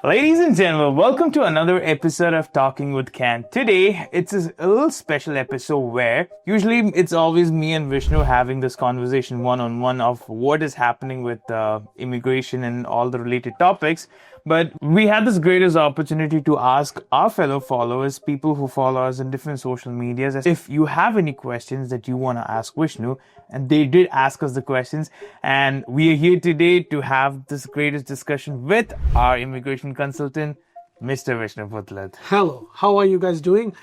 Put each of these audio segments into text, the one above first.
Ladies and gentlemen, welcome to another episode of Talking with Can. Today, it's a little special episode where usually it's always me and Vishnu having this conversation one-on-one of what is happening with immigration and all the related topics. But we had this greatest opportunity to ask our fellow followers, people who follow us in different social medias, if you have any questions that you want to ask Vishnu. And they did ask us the questions. And we are here today to have this greatest discussion with our immigration consultant, Mr. Vishnu Putlat. Hello, how are you guys doing?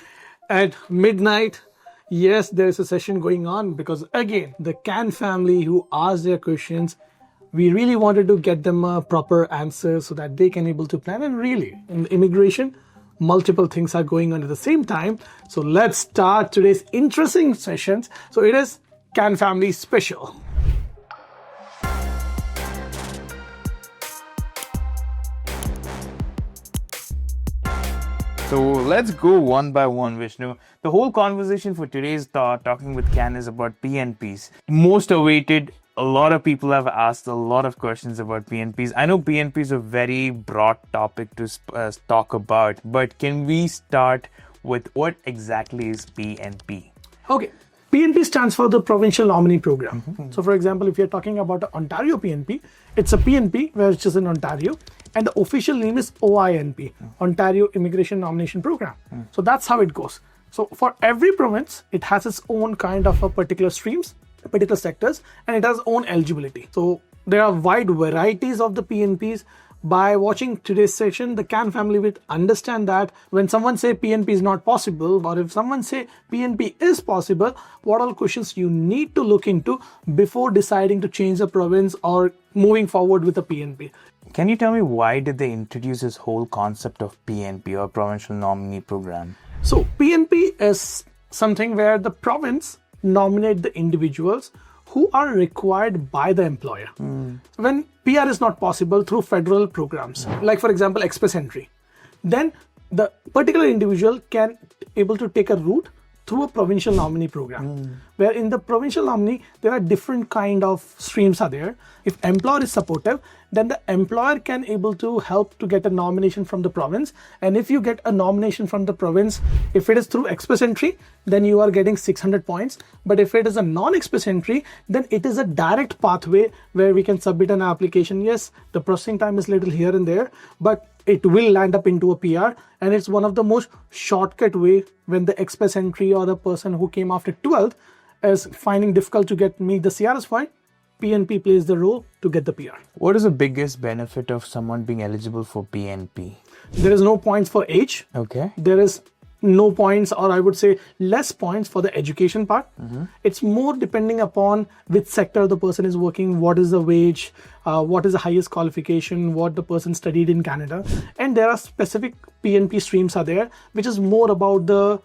At midnight, yes, there is a session going on because again, the Can family who asked their questions, we really wanted to get them a proper answer so that they can able to plan. And really, in immigration, multiple things are going on at the same time. So let's start today's interesting sessions. So it is Can family special. So let's go one by one, Vishnu. The whole conversation for today's Talking with Can is about PNPs. Most awaited. A lot of people have asked a lot of questions about PNPs. I know PNP is a very broad topic to talk about, but can we start with what exactly is PNP? Okay. PNP stands for the Provincial Nominee Program. So for example, if you're talking about the Ontario PNP, it's a PNP which is in Ontario, and the official name is OINP, Ontario Immigration Nomination Program. So that's how it goes. So for every province, it has its own kind of a particular streams, particular sectors, and it has own eligibility. So there are wide varieties of the PNPs. By watching today's session, the Can family will understand that when someone say PNP is not possible, or if someone say PNP is possible, what all questions you need to look into before deciding to change the province or moving forward with the PNP. Can you tell me why did they introduce this whole concept of PNP or Provincial Nominee Program? So PNP is something where the province nominate the individuals who are required by the employer. When PR is not possible through federal programs, like for example, Express Entry, then the particular individual can able to take a route through a provincial nominee program, where in the provincial nominee, there are different kind of streams are there. If employer is supportive, then the employer can able to help to get a nomination from the province. And if you get a nomination from the province, if it is through Express Entry, then you are getting 600 points. But if it is a non-Express Entry, then it is a direct pathway where we can submit an application. Yes, the processing time is little here and there, but it will land up into a PR, and it's one of the most shortcut way when the Express Entry or the person who came after 12th is finding difficult to meet the CRS point. PNP plays the role to get the PR. What is the biggest benefit of someone being eligible for PNP? There is no points for age. Okay. There is no points, or I would say less points for the education part. It's more depending upon which sector the person is working, what is the wage, what is the highest qualification, what the person studied in Canada. And there are specific PNP streams are there, which is more about the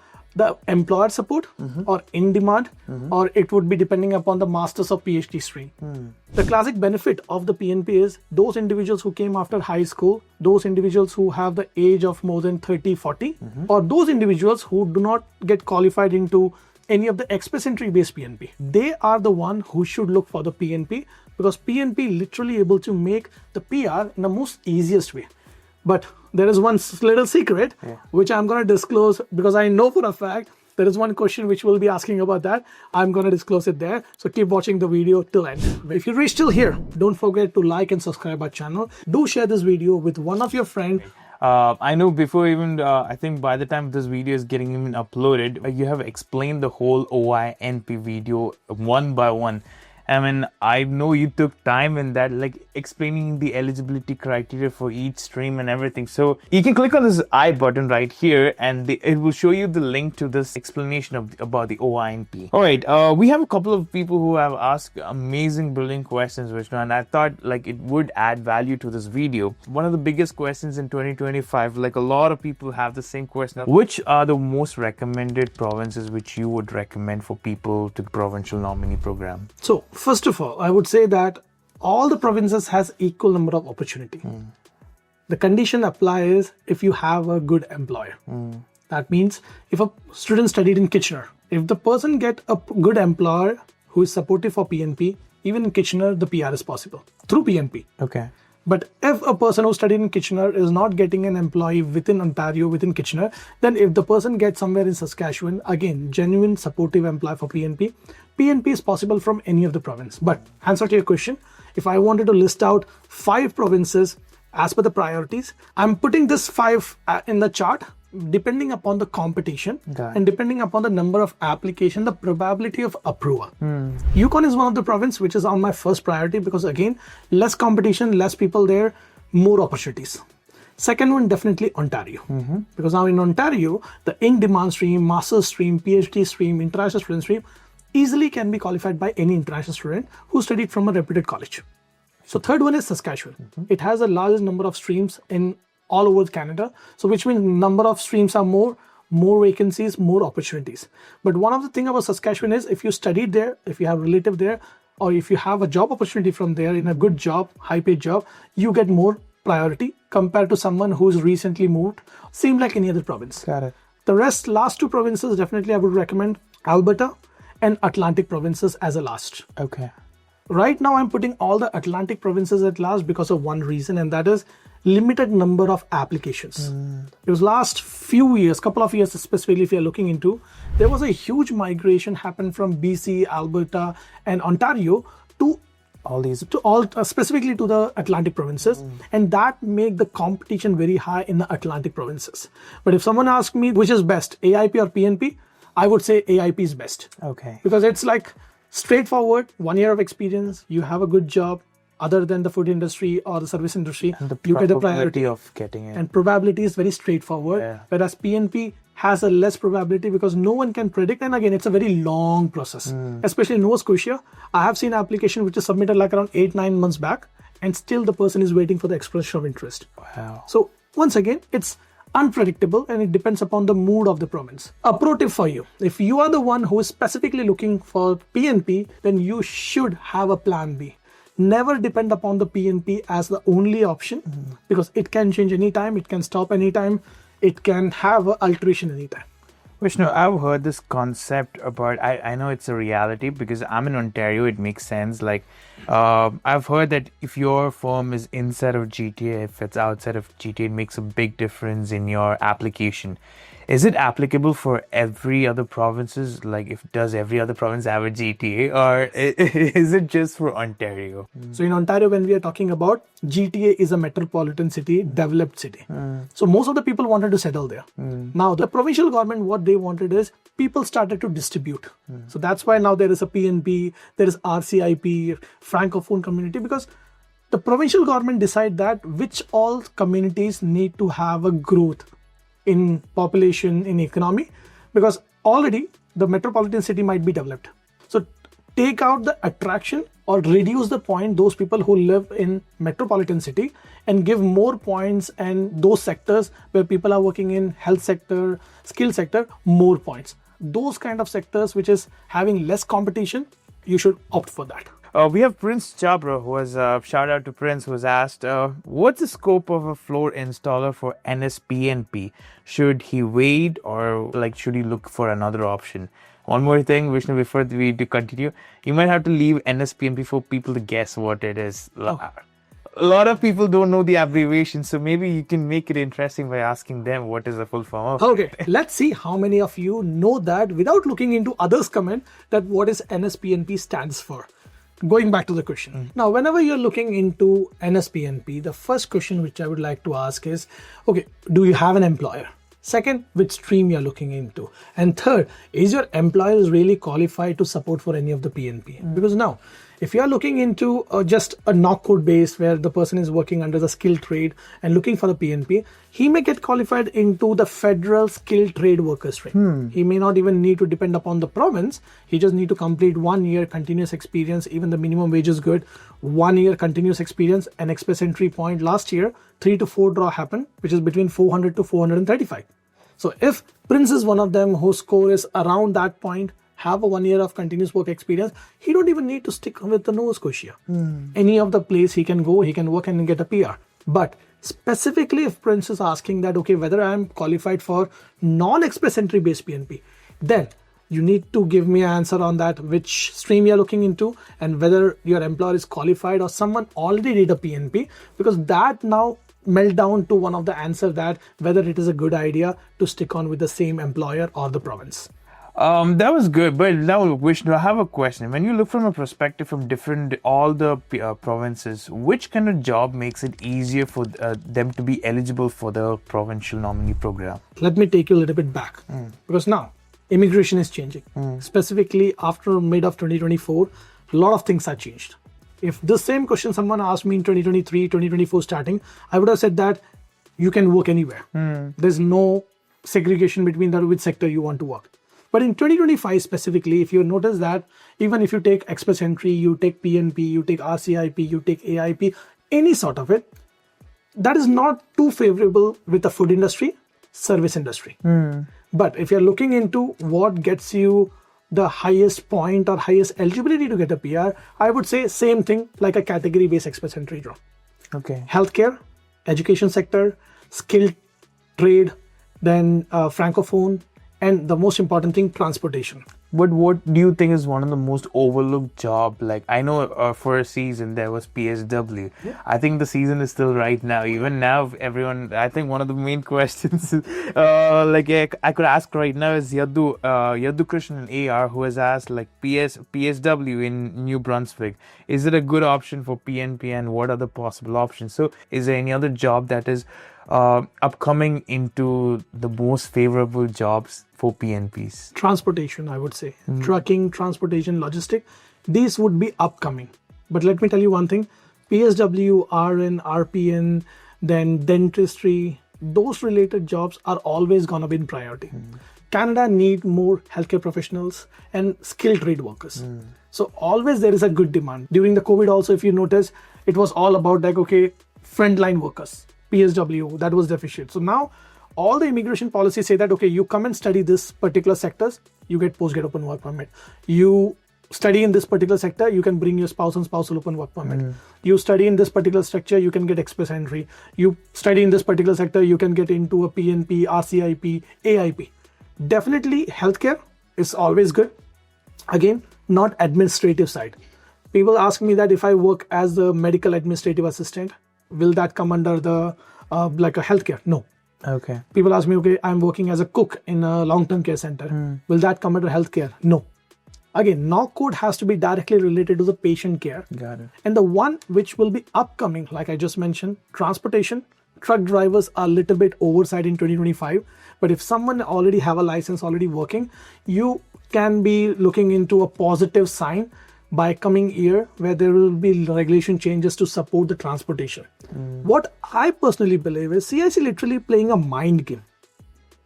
employer support or in demand, or it would be depending upon the master's or PhD stream. The classic benefit of the PNP is those individuals who came after high school, those individuals who have the age of more than 30, 40, or those individuals who do not get qualified into any of the Express Entry based PNP. They are the one who should look for the PNP, because PNP literally able to make the PR in the most easiest way. But there is one little secret, which I'm going to disclose because I know for a fact there is one question which we'll be asking about that. I'm going to disclose it there. So keep watching the video till end. If you reach till here, don't forget to like and subscribe our channel. Do share this video with one of your friends. I know before even, I think by the time this video is getting even uploaded, you have explained the whole OINP video one by one. I mean, I know you took time in that, like explaining the eligibility criteria for each stream and everything. So you can click on this I button right here, and it will show you the link to this explanation about the OINP. All right, we have a couple of people who have asked amazing, brilliant questions, Vishnu, and I thought like it would add value to this video. One of the biggest questions in 2025, like a lot of people have the same question. Which are the most recommended provinces which you would recommend for people to Provincial Nominee Program? So first of all, I would say that all the provinces has equal number of opportunity. The condition applies if you have a good employer. That means if a student studied in Kitchener, if the person get a good employer who is supportive for PNP, even in Kitchener, the PR is possible through PNP. Okay. But if a person who studied in Kitchener is not getting an employee within Ontario, within Kitchener, then if the person gets somewhere in Saskatchewan, again, genuine supportive employee for PNP, PNP is possible from any of the province. But answer to your question, if I wanted to list out 5 provinces as per the priorities, I'm putting this 5 in the chart depending upon the competition and depending upon the number of application, the probability of approval. Yukon is one of the province which is on my first priority because again, less competition, less people there, more opportunities. Second one, definitely Ontario. Because now in Ontario, the in-demand stream, master's stream, PhD stream, international student stream easily can be qualified by any international student who studied from a reputed college. So third one is Saskatchewan. It has the largest number of streams in all over Canada. So which means number of streams are more vacancies, more opportunities. But one of the thing about Saskatchewan is if you studied there, if you have relative there, or if you have a job opportunity from there in a good job, high paid job, you get more priority compared to someone who's recently moved. Same like any other province. Got it. The last 2 provinces, definitely I would recommend Alberta and Atlantic provinces as a last. Okay. Right now, I'm putting all the Atlantic provinces at last because of one reason, and that is limited number of applications. It was last few years, couple of years specifically, if you're looking into, there was a huge migration happened from BC, Alberta, and Ontario to specifically to the Atlantic provinces, and that make the competition very high in the Atlantic provinces. But if someone asks me which is best, AIP or PNP, I would say AIP is best. Okay. Because it's like straightforward, 1 year of experience, you have a good job other than the food industry or the service industry, And the you get a probability priority of getting it. and probability is very straightforward, whereas PNP has a less probability because no one can predict, and again it's a very long process, especially in Nova Scotia. I have seen application which is submitted like around 8-9 months back and still the person is waiting for the expression of interest. Wow. So once again, it's unpredictable and it depends upon the mood of the province. A pro tip for you, if you are the one who is specifically looking for PNP, then you should have a plan B. Never depend upon the PNP as the only option because it can change anytime, it can stop anytime, it can have an alteration anytime. Vishnu, I've heard this concept about, I know it's a reality because I'm in Ontario, it makes sense. Like, I've heard that if your firm is inside of GTA, if it's outside of GTA, it makes a big difference in your application. Is it applicable for every other provinces? Like, does every other province have a GTA, or is it just for Ontario? So in Ontario, when we are talking about GTA is a metropolitan city, developed city. So most of the people wanted to settle there. Now the provincial government, what they wanted is people started to distribute. So that's why now there is a PNP, there is RCIP, Francophone community, because the provincial government decide that which all communities need to have a growth in population, in economy, because already the metropolitan city might be developed. So take out the attraction or reduce the point those people who live in metropolitan city and give more points and those sectors where people are working in health sector, skill sector, more points. Those kind of sectors which is having less competition, you should opt for that. We have Prince Chabra, who was, shout out to Prince, who was asked, what's the scope of a floor installer for NSPNP? Should he wait or should he look for another option? One more thing, Vishnu, before we do continue, you might have to leave NSPNP for people to guess what it is. A lot of people don't know the abbreviation, so maybe you can make it interesting by asking them what is the full form of. Okay, let's see how many of you know that without looking into others' comment that what is NSPNP stands for. Going back to the question. Now, whenever you're looking into NSPNP, the first question which I would like to ask is, okay, do you have an employer? Second, which stream you're looking into? And third, is your employer really qualified to support for any of the PNP? Because now, if you are looking into just a knock code base where the person is working under the skilled trade and looking for the PNP, he may get qualified into the federal skilled trade worker stream. He may not even need to depend upon the province. He just need to complete 1 year continuous experience. Even the minimum wage is good. 1 year continuous experience, an express entry point last year, 3 to 4 draw happened, which is between 400 to 435. So if Prince is one of them whose score is around that point, have a 1 year of continuous work experience, he don't even need to stick with the Nova Scotia. Any of the place he can go, he can work and get a PR. But specifically if Prince is asking that, okay, whether I am qualified for non-express entry based PNP, then You need to give me an answer on that, which stream you're looking into, and whether your employer is qualified or someone already did a PNP, because that now melt down to one of the answer that whether it is a good idea to stick on with the same employer or the province. That was good, but now, Vishnu, I have a question. When you look from a perspective from all the provinces, which kind of job makes it easier for them to be eligible for the Provincial Nominee Program? Let me take you a little bit back, because now immigration is changing. Specifically after mid of 2024, a lot of things are changed. If the same question someone asked me in 2023, 2024 starting, I would have said that you can work anywhere. There's no segregation between that which sector you want to work. But in 2025 specifically, if you notice that even if you take Express Entry, you take PNP, you take RCIP, you take AIP, any sort of it, that is not too favorable with the food industry, service industry. But if you're looking into what gets you the highest point or highest eligibility to get a PR, I would say same thing like a category-based Express Entry job. Okay. Healthcare, education sector, skilled trade, then francophone, and the most important thing, transportation. But what do you think is one of the most overlooked job? Like, I know for a season there was PSW. Yeah. I think the season is still right now. Even now, everyone, I think one of the main questions I could ask right now is Yadu Krishnan AR, who has asked like PSW in New Brunswick. Is it a good option for PNP, and what are the possible options? So is there any other job that is upcoming into the most favorable jobs for PNPs? Transportation, I would say. Trucking, transportation, logistic. These would be upcoming. But let me tell you one thing. PSW, RN, RPN, then dentistry, those related jobs are always going to be in priority. Canada need more healthcare professionals and skilled trade workers. So always there is a good demand. During the COVID also, if you notice, it was all about like, okay, frontline workers. PSW, that was deficient. So now all the immigration policies say that, okay, you come and study this particular sectors, you get post-grad open work permit. You study in this particular sector, you can bring your spouse and spousal open work permit. You study in this particular structure, you can get express entry. You study in this particular sector, you can get into a PNP, RCIP, AIP. Definitely healthcare is always good. Again, not administrative side. People ask me that if I work as the medical administrative assistant, will that come under the like a healthcare? No. Okay. People ask me, okay, I'm working as a cook in a long-term care center. Will that come under healthcare? No. Again, NOC code has to be directly related to the patient care. Got it. And the one which will be upcoming, like I just mentioned, transportation. Truck drivers are a little bit oversight in 2025. But if someone already have a license, already working, you can be looking into a positive sign by coming year where there will be regulation changes to support the transportation. What I personally believe is CIC literally playing a mind game.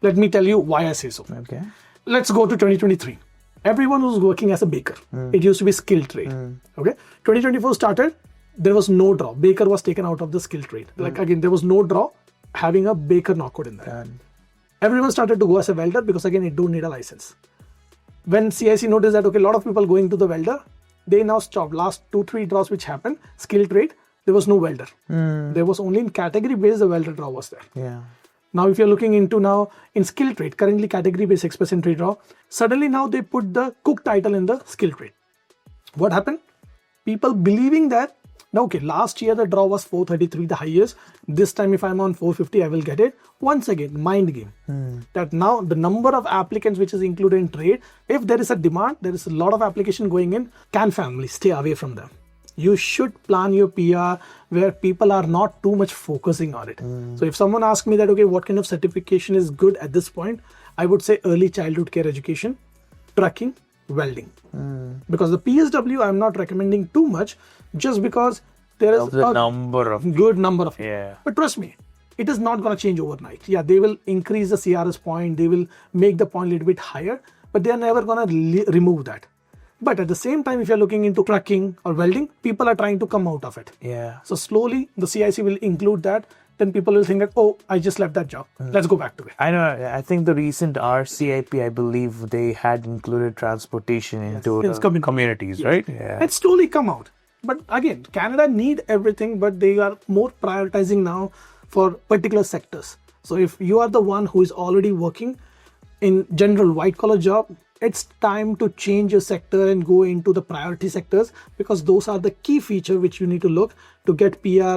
Let me tell you why I say so. Okay. Let's go to 2023. Everyone was working as a baker. It used to be skilled trade. Okay. 2024 started, there was no draw. Baker was taken out of the skilled trade. Like again, there was no draw having a baker knock code in there. Everyone started to go as a welder because again, it don't need a license. When CIC noticed that, okay, a lot of people going to the welder, they now stopped. Last 2-3 draws which happened, skilled trade, there was no welder. There was only in category based the welder draw was there. Yeah. Now, if you're looking into now in skilled trade, currently category based express entry draw, suddenly now they put the cook title in the skilled trade. What happened? People believing that, now, okay, last year the draw was 433, the highest. This time if I'm on 450, I will get it. Once again, mind game. That now the number of applicants which is included in trade, if there is a demand, there is a lot of application going in, can families stay away from them? You should plan your PR where people are not too much focusing on it. So if someone asks me that, okay, what kind of certification is good at this point, I would say early childhood care education, trucking, welding. Because the PSW, I'm not recommending too much just because there is a good number of. Yeah. But trust me, it is not going to change overnight. Yeah, they will increase the CRS point, they will make the point a little bit higher, but they are never going to remove that. But at the same time, if you're looking into trucking or welding, people are trying to come out of it. Yeah. So slowly the CIC will include that. Then people will think that, oh, I just left that job. Let's go back to it. I know. I think the recent RCIP, I believe they had included transportation into communities, right? Yeah. And slowly come out. But again, Canada need everything, but they are more prioritizing now for particular sectors. So if you are the one who is already working in general white collar job, it's time to change your sector and go into the priority sectors, because those are the key feature which you need to look to get PR,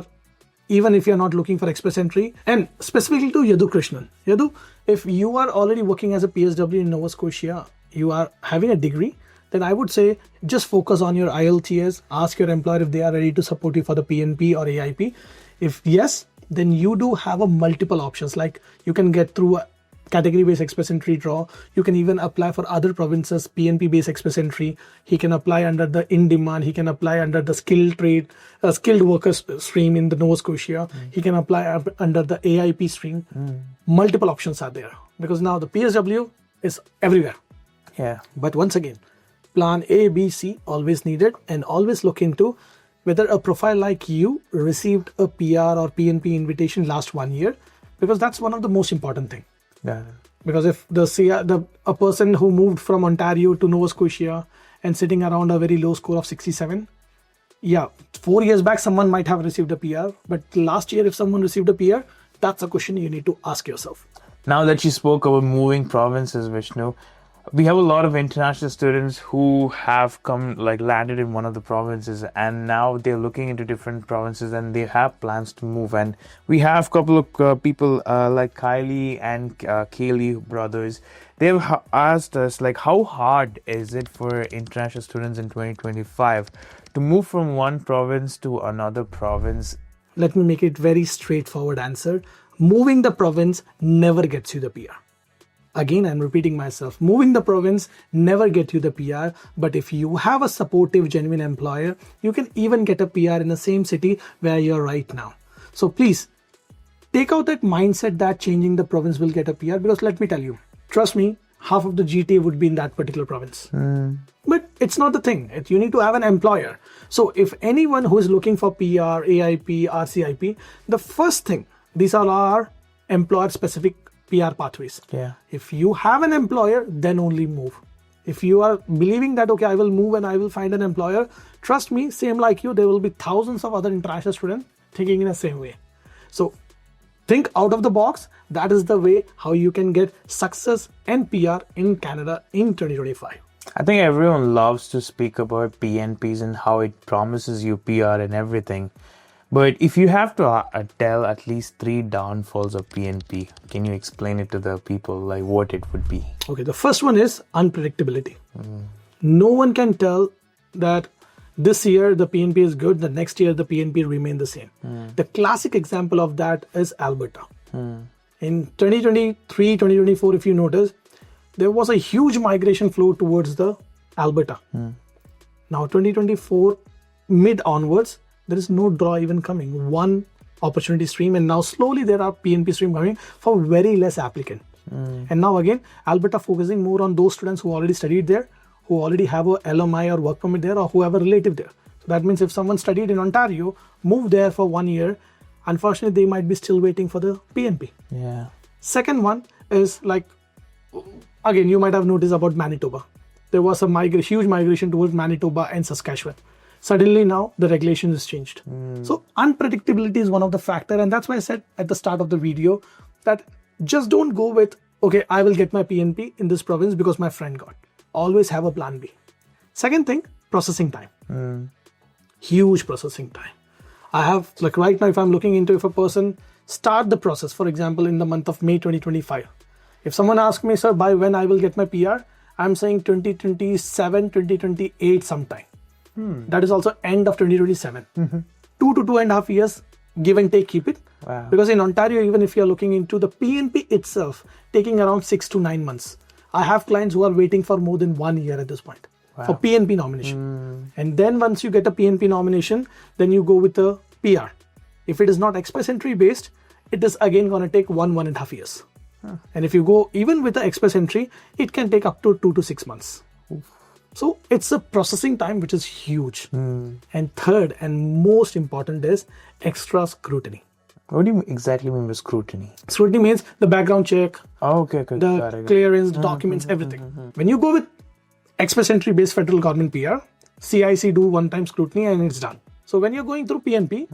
even if you're not looking for express entry. And specifically to Yadu Krishnan. Yadu, if you are already working as a PSW in Nova Scotia, you are having a degree, then I would say just focus on your IELTS, ask your employer if they are ready to support you for the PNP or AIP. If yes, then you do have a multiple options, like you can get through a category-based express entry draw. You can even apply for other provinces, PNP-based express entry. He can apply under the in-demand. He can apply under the skilled workers stream in the Nova Scotia. He can apply under the AIP stream. Multiple options are there, because now the PSW is everywhere. Yeah. But once again, plan A, B, C always needed, and always look into whether a profile like you received a PR or PNP invitation last 1 year, because that's one of the most important thing. Yeah. Because if a person who moved from Ontario to Nova Scotia and sitting around a very low score of 67, 4 years back someone might have received a PR, but last year if someone received a PR, that's a question you need to ask yourself. Now that you spoke about moving provinces, Vishnu, we have a lot of international students who have landed in one of the provinces, and now they're looking into different provinces and they have plans to move. And we have a couple of people like Kylie and Kaylee brothers. They've asked us, how hard is it for international students in 2025 to move from one province to another province? Let me make it very straightforward answer. Moving the province never gets you the PR. Again, I'm repeating myself. Moving the province never get you the PR, but if you have a supportive, genuine employer, you can even get a PR in the same city where you're right now. So please, take out that mindset that changing the province will get a PR, because let me tell you, trust me, half of the GTA would be in that particular province. But it's not the thing. You need to have an employer. So if anyone who is looking for PR, AIP, RCIP, the first thing, these are our employer-specific PR pathways. Yeah. If you have an employer, then only move. If you are believing that, okay, I will move and I will find an employer, trust me, same like you, there will be thousands of other international students thinking in the same way. So think out of the box. That is the way how you can get success and PR in Canada in 2025. I think everyone loves to speak about PNPs and how it promises you PR and everything. But if you have to tell at least 3 downfalls of PNP, can you explain it to the people, like what it would be? Okay, the first one is unpredictability. No one can tell that this year the PNP is good, the next year the PNP remain the same. The classic example of that is Alberta. In 2023, 2024, if you notice, there was a huge migration flow towards the Alberta. Now 2024, mid onwards, there is no draw even coming. One opportunity stream, and now slowly there are PNP stream coming for very less applicant. And now again, Alberta focusing more on those students who already studied there, who already have a LMI or work permit there, or who have a relative there. So that means if someone studied in Ontario, moved there for 1 year, unfortunately they might be still waiting for the PNP. Yeah. Second one is again, you might have noticed about Manitoba. There was a huge migration towards Manitoba and Saskatchewan. Suddenly now the regulation is changed. So unpredictability is one of the factor, and that's why I said at the start of the video that just don't go with, okay, I will get my PNP in this province because my friend got. Always have a plan B. Second thing, processing time. Huge processing time. I have, right now, if I'm looking into if a person start the process, for example, in the month of May 2025. If someone asks me, sir, by when I will get my PR, I'm saying 2027, 2028 sometime. That is also end of 2027. 2 to 2.5 years, give and take, keep it. Wow. Because in Ontario, even if you're looking into the PNP itself, taking around 6 to 9 months. I have clients who are waiting for more than 1 year at this point for PNP nomination. And then once you get a PNP nomination, then you go with a PR. If it is not express entry based, it is again going to take 1.5 years. And if you go even with the express entry, it can take up to 2 to 6 months. So it's a processing time which is huge. And third and most important is extra scrutiny. What do you exactly mean by scrutiny? Scrutiny means the background check, Okay. the clearance, documents, everything. When you go with express entry based federal government PR, CIC do one-time scrutiny and it's done. So when you're going through PNP,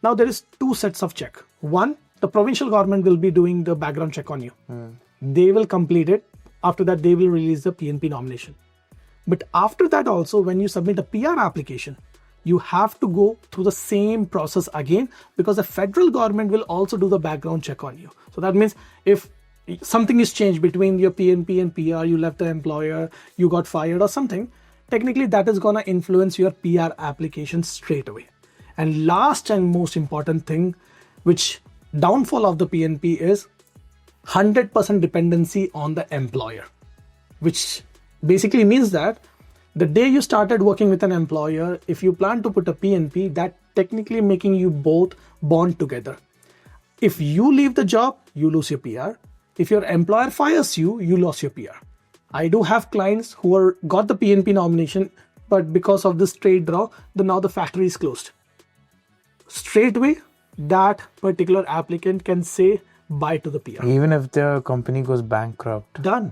now there is 2 sets of check. One, the provincial government will be doing the background check on you. They will complete it After that, they will release the PNP nomination. But after that also, when you submit a PR application, you have to go through the same process again, because the federal government will also do the background check on you. So that means if something is changed between your PNP and PR, you left the employer, you got fired or something, technically that is gonna influence your PR application straight away. And last and most important thing, which downfall of the PNP is 100% dependency on the employer, which basically means that the day you started working with an employer, if you plan to put a PNP, that technically making you both bond together. If you leave the job, you lose your PR. If your employer fires you, you lost your PR. I do have clients who got the PNP nomination, but because of this trade draw, now the factory is closed. Straight away, that particular applicant can say bye to the PR. Even if the company goes bankrupt. Done.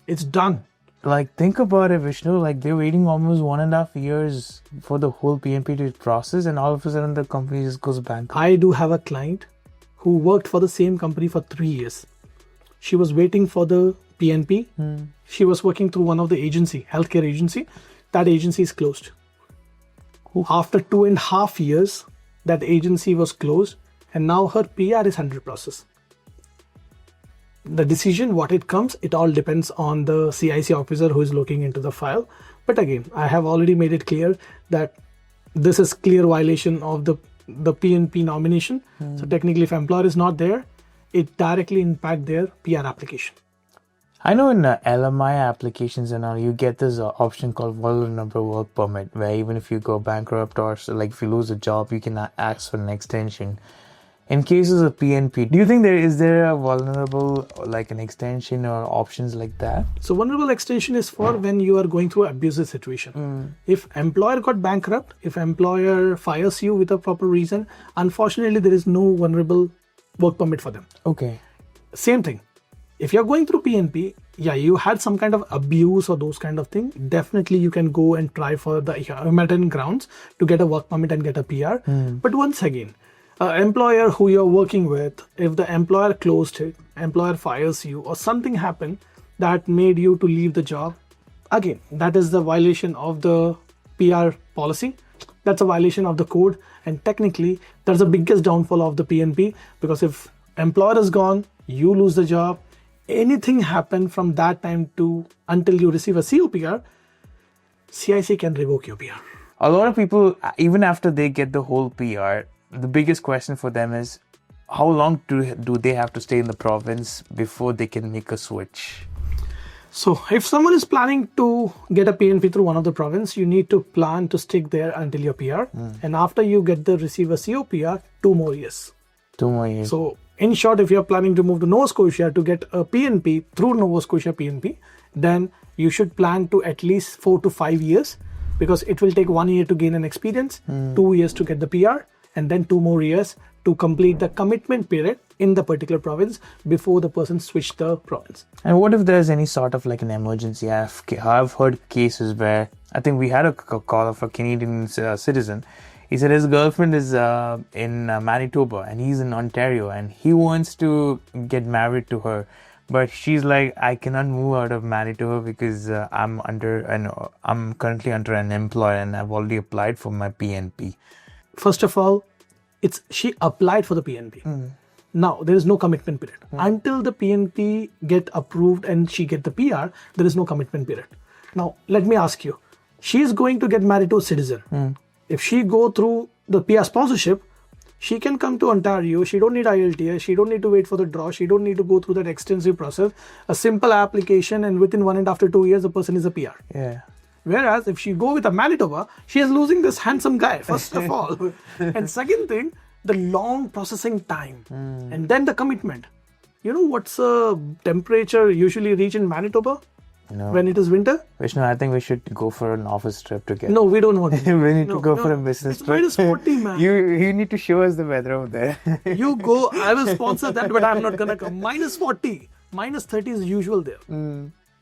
It's done. Like, think about it, Vishnu. Like, they're waiting almost 1.5 years for the whole PNP to process, and all of a sudden the company just goes bankrupt. I do have a client who worked for the same company for 3 years. She was waiting for the PNP. She was working through one of the agency, healthcare agency. That agency is closed. After 2.5 years, that agency was closed, and now her PR is under process. The decision, what it comes, it all depends on the CIC officer who is looking into the file. But again, I have already made it clear that this is clear violation of the PNP nomination. So technically, if employer is not there, it directly impact their PR application. I know in LMI applications and all, you get this option called vulnerable work permit, where even if you go bankrupt or like if you lose a job, you can ask for an extension. In cases of PNP, do you think is there a vulnerable, like an extension or options like that? So vulnerable extension is for when you are going through abusive situation. If employer got bankrupt, if employer fires you with a proper reason, unfortunately there is no vulnerable work permit for them. Okay. Same thing. If you're going through PNP, yeah, you had some kind of abuse or those kind of thing, definitely you can go and try for the humanitarian grounds to get a work permit and get a PR. But once again, employer who you're working with, if the employer closed it, employer fires you or something happened that made you to leave the job, again, that is the violation of the PR policy. That's a violation of the code, and technically that's the biggest downfall of the PNP, because if employer is gone, you lose the job. Anything happen from that time to until you receive a COPR, CIC can revoke your PR. A lot of people, even after they get the whole PR, the biggest question for them is, how long do they have to stay in the province before they can make a switch? So if someone is planning to get a PNP through one of the province, you need to plan to stick there until your PR. And after you receive a COPR, 2 more years. 2 more years. So in short, if you're planning to move to Nova Scotia to get a PNP through Nova Scotia PNP, then you should plan to at least 4 to 5 years, because it will take 1 year to gain an experience, 2 years to get the PR, and then 2 more years to complete the commitment period in the particular province before the person switched the province. And what if there's any sort of like an emergency? I've heard cases where, I think we had a call of a Canadian citizen. He said his girlfriend is in Manitoba and he's in Ontario, and he wants to get married to her. But she's like, I cannot move out of Manitoba because I'm currently under an employer and I've already applied for my PNP. First of all, she applied for the PNP. Now, there is no commitment period. Until the PNP get approved and she get the PR, there is no commitment period. Now, let me ask you, she is going to get married to a citizen. If she go through the PR sponsorship, she can come to Ontario. She don't need IELTS. She don't need to wait for the draw. She don't need to go through that extensive process. A simple application, and within 1 and after 2 years, the person is a PR. Yeah. Whereas if she go with a Manitoba, she is losing this handsome guy, first of all. And second thing, the long processing time. And then the commitment. You know what's the temperature usually reach in Manitoba? No. When it is winter? Vishnu, I think we should go for an office trip together. No, we don't want to. We need to go for a business trip. It's -40, man. You need to show us the weather over there. You go, I will sponsor that, but I'm not going to come. -40, -30 is usual there.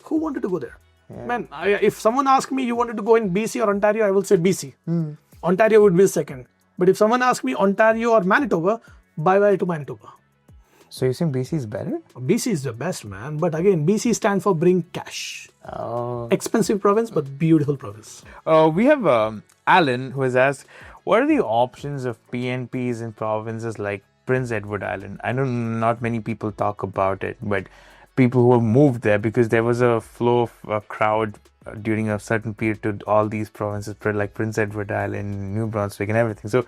Who wanted to go there? Yeah. Man, if someone asks me, you wanted to go in BC or Ontario, I will say BC. Ontario would be second. But if someone asks me Ontario or Manitoba, bye-bye to Manitoba. So you think BC is better? BC is the best, man. But again, BC stand for bring cash. Expensive province, but beautiful province. We have Alan who has asked, what are the options of PNPs in provinces like Prince Edward Island? I know not many people talk about it, but people who have moved there, because there was a flow of a crowd during a certain period to all these provinces like Prince Edward Island, New Brunswick and everything. So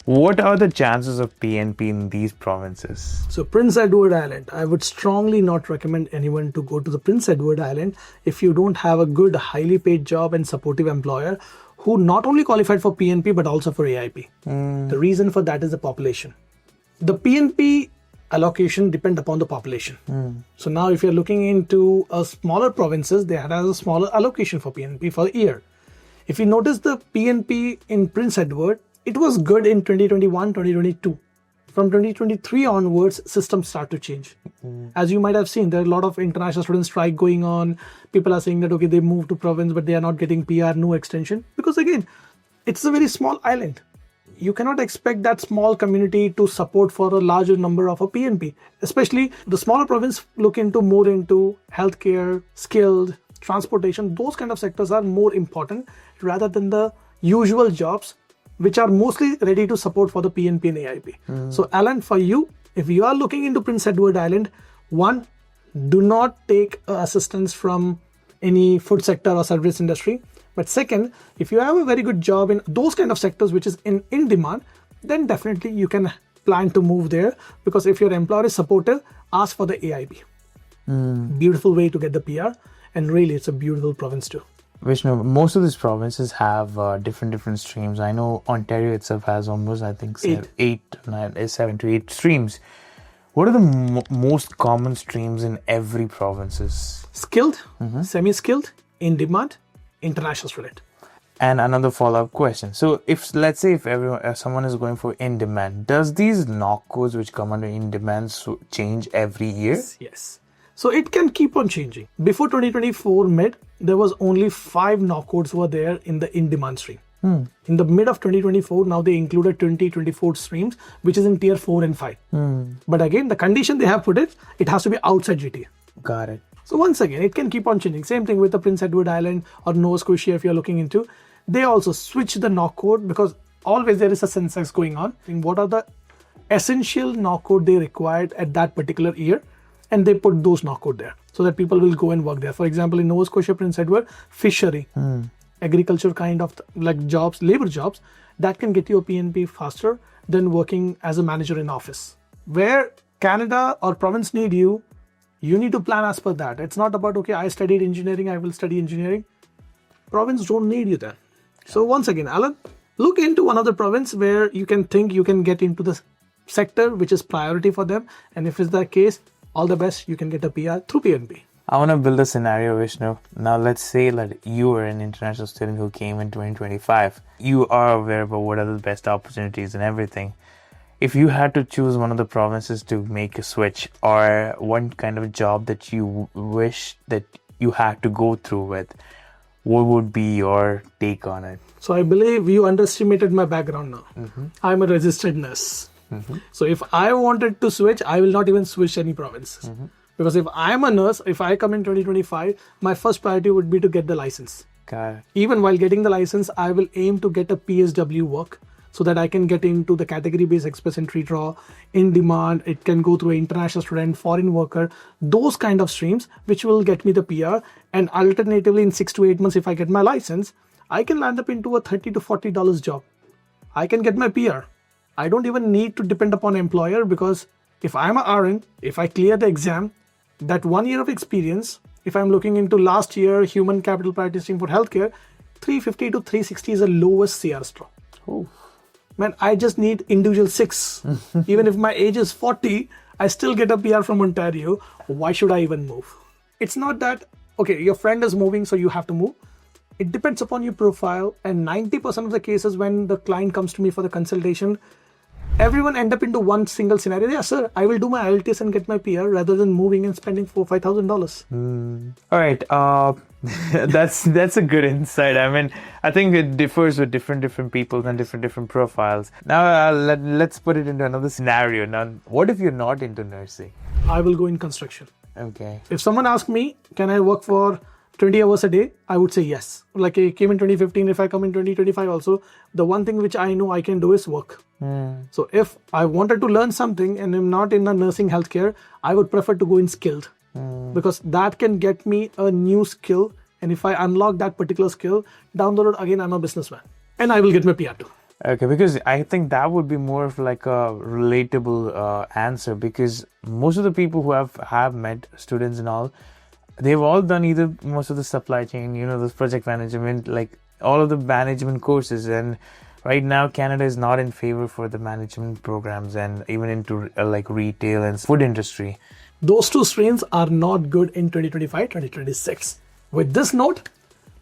what are the chances of PNP in these provinces? So Prince Edward Island, I would strongly not recommend anyone to go to the Prince Edward Island if you don't have a good, highly paid job and supportive employer who not only qualified for PNP but also for AIP. The reason for that is the population. The PNP allocation depend upon the population. So now if you're looking into a smaller provinces, they have a smaller allocation for PNP for the year. If you notice the PNP in Prince Edward, it was good in 2021, 2022. From 2023 onwards, systems start to change. As you might have seen, there are a lot of international student strike going on. People are saying that, okay, they moved to province, but they are not getting PR, no extension. Because again, it's a very small island. You cannot expect that small community to support for a larger number of a PNP. Especially the smaller province look into more into healthcare, skilled, transportation. Those kind of sectors are more important rather than the usual jobs which are mostly ready to support for the PNP and AIP. So Alan, for you, if you are looking into Prince Edward Island, one, do not take assistance from any food sector or service industry. But second, if you have a very good job in those kind of sectors which is in demand, then definitely you can plan to move there, because if your employer is supportive, ask for the AIP. Beautiful way to get the PR, and really it's a beautiful province too. Vishnu, most of these provinces have different streams. I know Ontario itself has almost, I think, 7 to 8 streams. What are the most common streams in every provinces? Skilled, semi-skilled, in demand, international student. And another follow-up question. So if, let's say, if someone is going for in demand, does these knock codes which come under in demand change every year? Yes. So it can keep on changing. Before 2024 mid, there was only 5 knock codes were there in the in-demand stream. In the mid of 2024, now they included 24 streams, which is in tier 4 and 5. But again, the condition they have put it has to be outside GTA. Got it. So once again, it can keep on changing. Same thing with the Prince Edward Island or Nova Scotia if you're looking into. They also switch the knock code because always there is a census going on. And what are the essential knock code they required at that particular year? And they put those knock code there so that people will go and work there. For example, in Nova Scotia, Prince Edward, fishery, agriculture kind of like jobs, labor jobs, that can get you a PNP faster than working as a manager in office. Where Canada or province need you, you need to plan as per that. It's not about, okay, I studied engineering, I will study engineering. Province don't need you then. So once again, Alan, look into another province where you can think you can get into the sector which is priority for them. And if it's the case, all the best, you can get a PR through PNP. I want to build a scenario, Vishnu. Now, let's say that you are an international student who came in 2025. You are aware about what are the best opportunities and everything. If you had to choose one of the provinces to make a switch, or one kind of job that you wish that you had to go through with, what would be your take on it? So I believe you underestimated my background now. I'm a registered nurse. So if I wanted to switch, I will not even switch any province. Because if I'm a nurse, if I come in 2025, my first priority would be to get the license. Got it. Even while getting the license, I will aim to get a PSW work so that I can get into the category-based express entry draw, in demand. It can go through an international student, foreign worker, those kind of streams, which will get me the PR. And alternatively, in 6 to 8 months, if I get my license, I can land up into a $30 to $40 job. I can get my PR. I don't even need to depend upon an employer, because if I'm a RN, if I clear the exam, that 1 year of experience, if I'm looking into last year human capital priority stream for healthcare, 350 to 360 is the lowest CR straw. Oh. Man, I just need individual 6. Even if my age is 40, I still get a PR from Ontario. Why should I even move? It's not that, okay, your friend is moving, so you have to move. It depends upon your profile. And 90% of the cases when the client comes to me for the consultation, everyone end up into one single scenario. Yeah, sir, I will do my IELTS and get my PR rather than moving and spending $4,000-$5,000. All right, that's a good insight. I mean, I think it differs with different people and different profiles. Now, let's put it into another scenario. Now, what if you're not into nursing? I will go in construction. Okay. If someone asked me, can I work for 20 hours a day? I would say yes. Like I came in 2015, if I come in 2025 also, the one thing which I know I can do is work. So if I wanted to learn something and I'm not in a nursing healthcare, I would prefer to go in skilled because that can get me a new skill. And if I unlock that particular skill, down the road, again, I'm a businessman and I will get my PR too. Okay, because I think that would be more of like a relatable answer, because most of the people who have met students and all, they've all done either most of the supply chain, the project management, like all of the management courses. And right now, Canada is not in favor for the management programs and even into like retail and food industry. Those two streams are not good in 2025, 2026. With this note,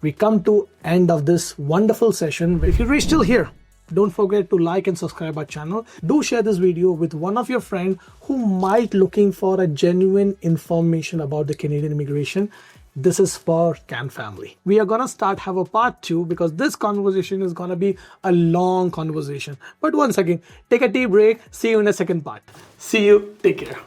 we come to end of this wonderful session. If you reach till here, don't forget to like and subscribe our channel. Do share this video with one of your friends who might looking for a genuine information about the Canadian immigration. This is for Can Family. We are gonna have a part 2 because this conversation is gonna be a long conversation. But once again, take a tea break. See you in the second part. See you. Take care.